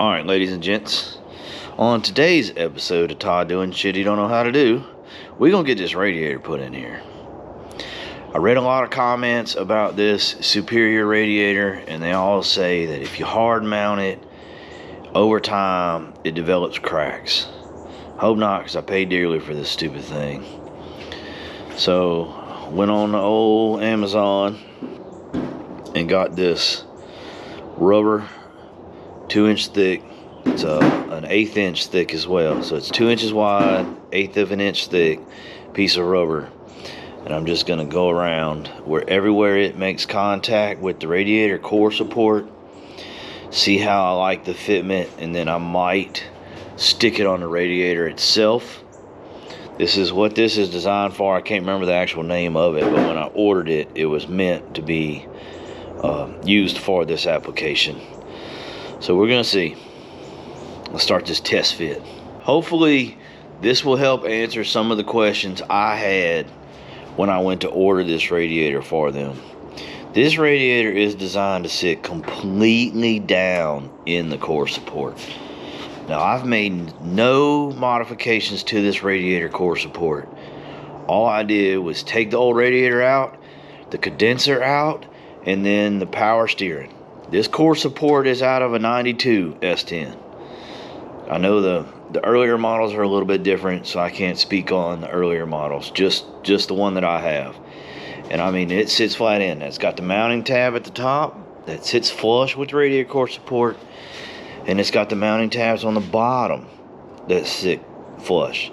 Alright, ladies and gents, on today's episode of Todd Doing Shit He Don't Know How to Do, we're going to get this radiator put in here. I read a lot of comments about this superior radiator, and they all say that if you hard mount it, over time, it develops cracks. Hope not, because I paid dearly for this stupid thing. So, went on the old Amazon and got this rubber 2-inch thick. It's an 1/8 inch thick as well, so it's 2 inches wide, 1/8 of an inch thick piece of rubber. And I'm just going to go around everywhere it makes contact with the radiator core support, see how I like the fitment, and then I might stick it on the radiator itself. This is what this is designed for. I can't remember the actual name of it, but when I ordered it, it was meant to be used for this application. So we're gonna see. Let's start this test fit. Hopefully this will help answer some of the questions I had when I went to order this radiator for them. This radiator is designed to sit completely down in the core support. Now, I've made no modifications to this radiator core support. All I did was take the old radiator out, the condenser out, and then the power steering. This core support is out of a 92 S10. I know the earlier models are a little bit different, so I can't speak on the earlier models, just the one that I have. And I mean, it sits flat in. It's got the mounting tab at the top that sits flush with the radiator core support, and it's got the mounting tabs on the bottom that sit flush.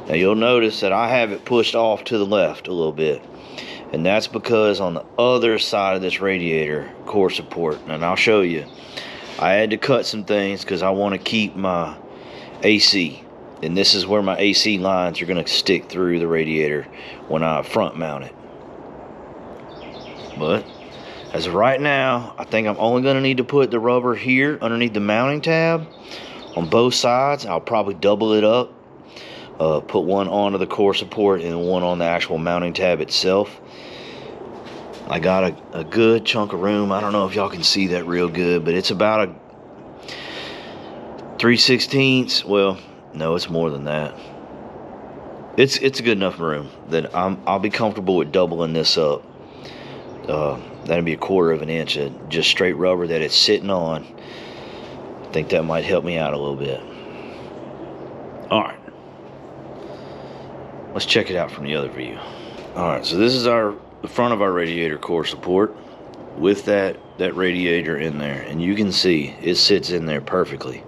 Now you'll notice that I have it pushed off to the left a little bit, and that's because on the other side of this radiator core support, and I'll show you, I had to cut some things because I want to keep my AC, and this is where my AC lines are going to stick through the radiator when I front mount it. But as of right now, I think I'm only going to need to put the rubber here underneath the mounting tab on both sides. I'll probably double it up, put one onto the core support and one on the actual mounting tab itself. I got a good chunk of room. I don't know if y'all can see that real good, but it's about a 3/16. Well, no, it's more than that. It's a good enough room that I'll be comfortable with doubling this up. That'd be 1/4 of an inch of just straight rubber that it's sitting on. I think that might help me out a little bit. Alright, let's check it out from the other view. Alright, so this is the front of our radiator core support with that radiator in there, and you can see it sits in there perfectly.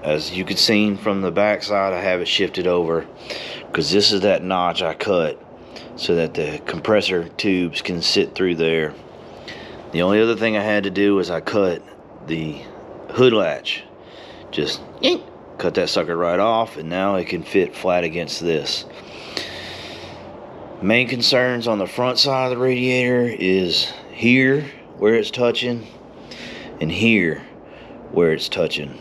As you can see from the back side, I have it shifted over because this is that notch I cut so that the compressor tubes can sit through there. The only other thing I had to do was I cut the hood latch. Just cut that sucker right off, and now it can fit flat against this. Main concerns on the front side of the radiator is here where it's touching and here where it's touching.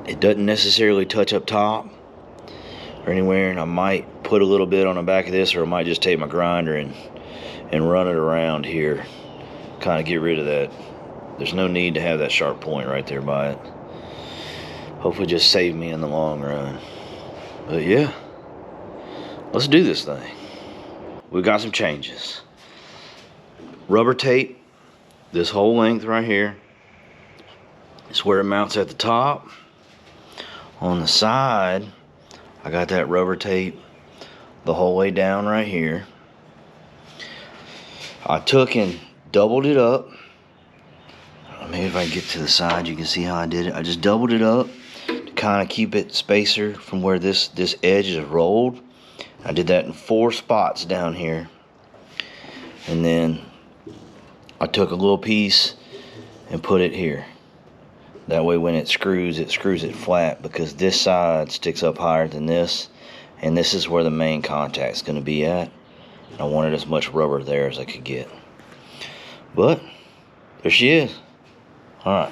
It doesn't necessarily touch up top or anywhere, and I might put a little bit on the back of this, or I might just take my grinder and run it around here, kind of get rid of that. There's no need to have that sharp point right there by it. Hopefully just save me in the long run. But yeah, let's do this thing. We've got some changes. Rubber tape this whole length right here. It's where it mounts at the top. On the side, I got that rubber tape the whole way down right here. I took and doubled it up. Maybe if I get to the side, you can see how I did it. I just doubled it up to kind of keep it spacer from where this edge is rolled. I did that in 4 spots down here. And then I took a little piece and put it here. That way when it screws it flat, because this side sticks up higher than this, and this is where the main contact's going to be at. I wanted as much rubber there as I could get. But there she is. Alright,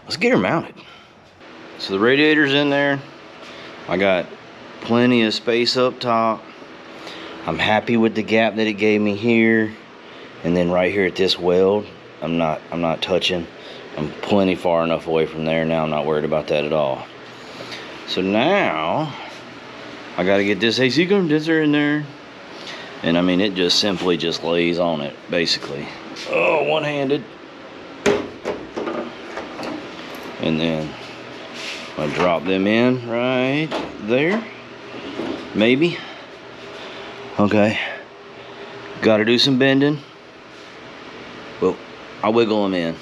let's get her mounted. So the radiator's in there. I got plenty of space up top. I'm happy with the gap that it gave me here and then right here at this weld. I'm not touching. I'm plenty far enough away from there now. I'm not worried about that at all. So now I got to get this AC condenser in there, and I mean it just simply just lays on it basically. Oh, one-handed. And then I drop them in right there. Maybe. Okay. Got to do some bending. Well, I wiggle them in,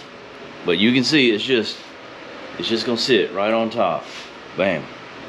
but you can see it's just gonna sit right on top. Bam.